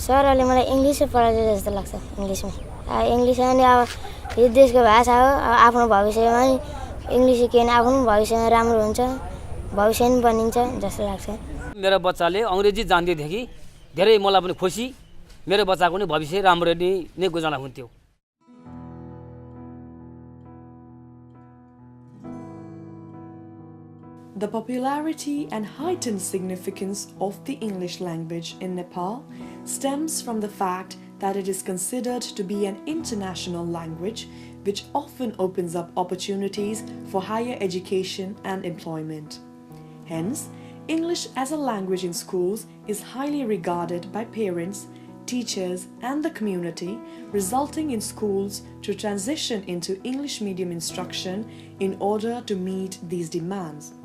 सरले मलाई इंग्लिश पढाउँछ जस्तो लाग्छ इंग्लिशमा इंग्लिश अनि अब यो देशको भाषा हो आफ्नो भविष्यमा इंग्लिश सिक्यो भने आफ्नो भविष्यमा राम्रो हुन्छ भविष्य पनि बनिन्छ जस्तो लाग्छ मेरो बच्चाले अंग्रेजी जान्दैदेखि धेरै मलाई पनि खुसी मेरो बच्चाको पनि भविष्य राम्रो नै गुजारा हुन्थ्यो The popularity and heightened significance of the English language in Nepal stems from the fact that it is considered to be an international language which often opens up opportunities for higher education and employment. Hence, English as a language in schools is highly regarded by parents, teachers and the community, resulting in schools to transition into English medium instruction in order to meet these demands.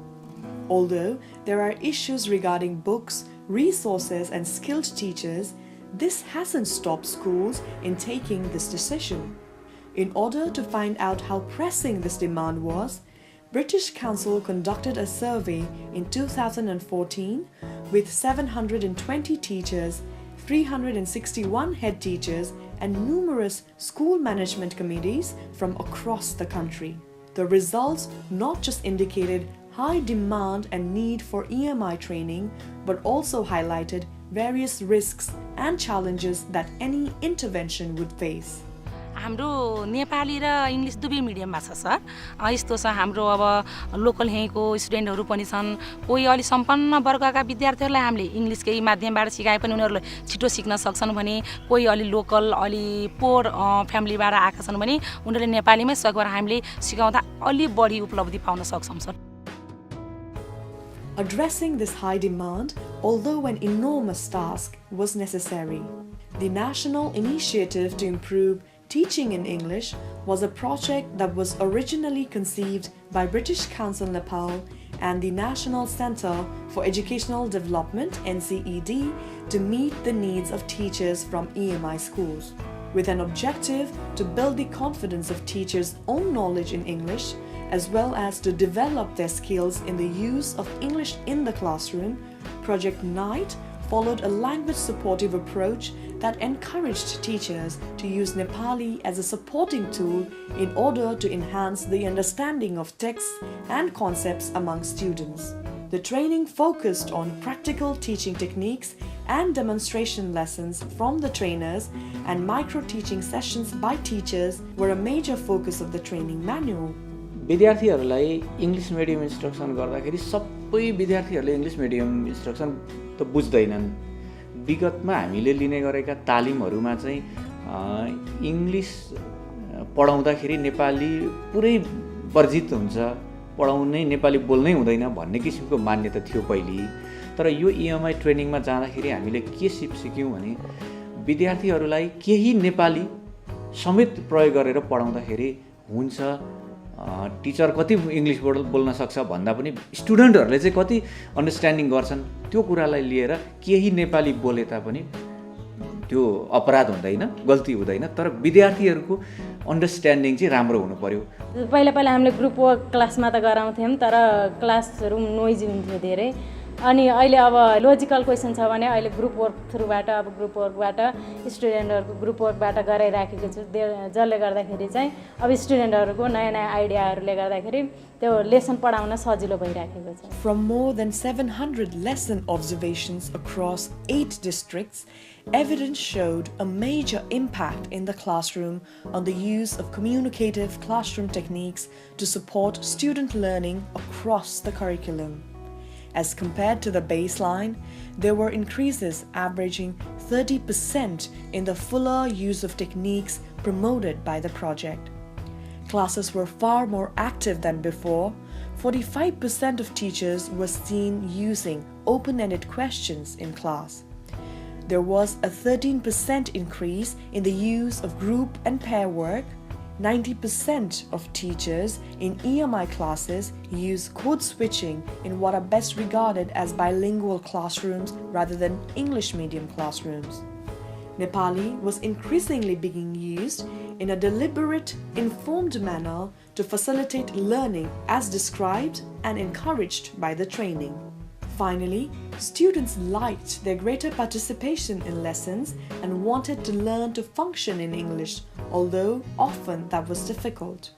Although there are issues regarding books, resources and skilled teachers, this hasn't stopped schools in taking this decision. In order to find out how pressing this demand was, British Council conducted a survey in 2014 with 720 teachers, 361 head teachers and numerous school management committees from across the country. The results not just indicated high demand and need for EMI training, but also highlighted various risks and challenges that any intervention would face. हाम्रो नेपाली र English दुवै मिडियममा छ sir यस्तो छ हाम्रो अब local हेको स्टुडेन्टहरु पनि छन् कोही अलि सम्पन्न वर्गका विद्यार्थीहरुलाई हामीले इंग्लिशकै माध्यमबाट सिकाए पनि उनीहरुले छिटो सिक्न सक्छन् भने कोही अलि लोकल अलि पोर फ्यामिलीबाट आएका छन् भने उनीहरुले नेपालीमै सकेर हामीले सिकाउँदा अलि बढी उपलब्धि पाउन सक्छौं sir Addressing this high demand, although an enormous task, was necessary. The National Initiative to Improve Teaching in English was a project that was originally conceived by British Council Nepal and the National Centre for Educational Development (NCED) to meet the needs of teachers from EMI schools. With an objective to build the confidence of teachers' own knowledge in English, as well as to develop their skills in the use of English in the classroom, Project NIITE followed a language-supportive approach that encouraged teachers to use Nepali as a supporting tool in order to enhance the understanding of texts and concepts among students. The training focused on practical teaching techniques and demonstration lessons from the trainers, and micro-teaching sessions by teachers were a major focus of the training manual. विद्यार्थीहरुलाई English medium instruction गर्दाखेरि सबै विद्यार्थीहरुले English medium instruction त बुझ्दैनन् विगतमा हामीले लिने गरेका तालिमहरुमा चाहिँ English पढाउँदाखेरि Nepali पुरै वर्जित हुन्छ पढाउनै नेपाली बोल्नै हुँदैन भन्ने किसिमको मान्यता थियो पहिले तर यो ईएमआई ट्रेनिङमा जाँदाखेरि हामीले के सिक्यौं भने विद्यार्थीहरुलाई केही नेपाली समेत प्रयोग गरेर पढाउँदाखेरि हुन्छ टीचर कति इंग्लिश बोल्न सक्छ भन्दा पनि स्टुडेन्टहरुले चाहिँ कति अन्डरस्ट्यान्डिङ गर्छन् त्यो कुरालाई लिएर केही नेपाली बोले तापनि त्यो अपराध हुँदैन गल्ती हुँदैन तर विद्यार्थीहरुको अन्डरस्ट्यान्डिङ चाहिँ राम्रो हुनु पर्यो पहिला पहिला हामीले ग्रुप वर्क क्लासमा त गराउँथ्यौं तर क्लासहरु नोइजी हुन्थ्यो धेरै अनि अहिले अब लजिकल क्वेशन छ भने अहिले ग्रुप वर्क थ्रुबाट अब ग्रुप वर्कबाट स्टुडेन्टहरुको ग्रुप वर्कबाट गराइराखेको छु जसले गर्दाखेरि चाहिँ अब स्टुडेन्टहरुको नयाँ नयाँ आइडियाहरुले गर्दाखेरि त्यो लेसन पढाउन सजिलो भइराखेको छ From more than 700 lesson observations across 8 districts, evidence showed a major impact in the classroom on the use of communicative classroom techniques to support student learning across the curriculum. As compared to the baseline, there were increases averaging 30% in the fuller use of techniques promoted by the project. Classes were far more active than before. 45% of teachers were seen using open-ended questions in class. There was a 13% increase in the use of group and pair work. 90% of teachers in EMI classes use code switching in what are best regarded as bilingual classrooms rather than English medium classrooms. Nepali was increasingly being used in a deliberate, informed manner to facilitate learning as described and encouraged by the training. Finally, students liked their greater participation in lessons and wanted to learn to function in English, although often that was difficult.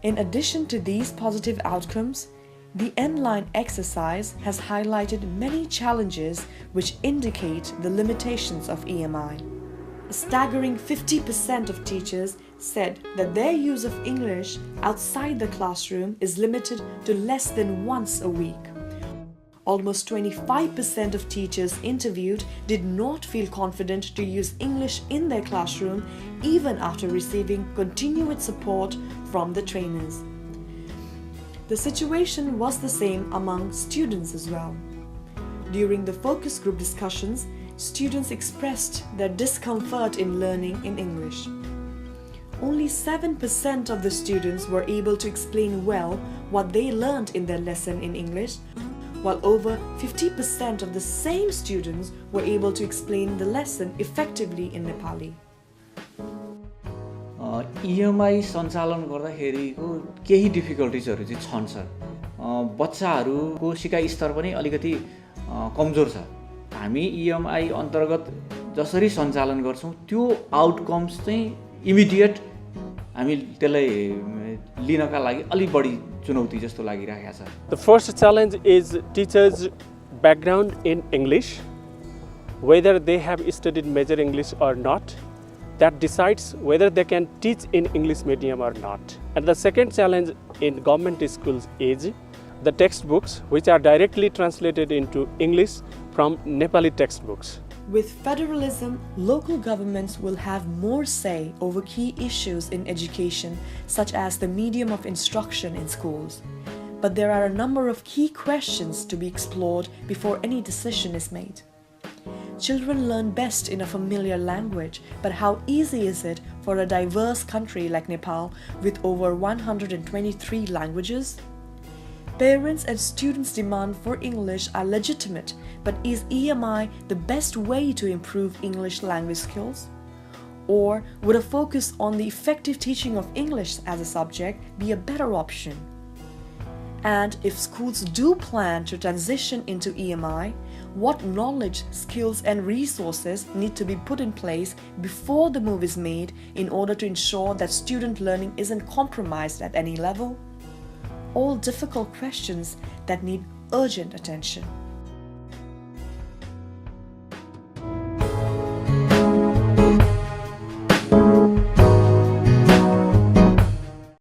In addition to these positive outcomes, the N-line exercise has highlighted many challenges which indicate the limitations of EMI. A staggering 50% of teachers said that their use of English outside the classroom is limited to less than once a week. Almost 25% of teachers interviewed did not feel confident to use English in their classroom even after receiving continued support from the trainers. The situation was the same among students as well. During the focus group discussions, students expressed their discomfort in learning in English. Only 7% of the students were able to explain well what they learned in their lesson in English, while over 50% of the same students were able to explain the lesson effectively in Nepali. EMI सञ्चालन गर्दाखेरिको केही डिफिकल्टिजहरू चाहिँ छन् sir. बच्चाहरूको सिकाइ स्तर पनि अलिकति कमजोर छ। हामी EMI अन्तर्गत जसरी सञ्चालन गर्छौं त्यो आउटकम्स चाहिँ इमिडिएट हामी त्यसलाई लिनका लागि अलि बढी चुनौती जस्तो लागिरहेको छ। The first challenge is teachers' background in English, whether they have studied major English or not. That decides whether they can teach in English medium or not. And the second challenge in government schools is the textbooks, which are directly translated into English from Nepali textbooks. With federalism, local governments will have more say over key issues in education, such as the medium of instruction in schools. But there are a number of key questions to be explored before any decision is made. Children learn best in a familiar language, but how easy is it for a diverse country like Nepal with over 123 languages? Parents and students' demand for English are legitimate, but is EMI the best way to improve English language skills? Or would a focus on the effective teaching of English as a subject be a better option? And if schools do plan to transition into EMI, what knowledge, skills and resources need to be put in place before the move is made in order to ensure that student learning isn't compromised at any level? All difficult questions that need urgent attention.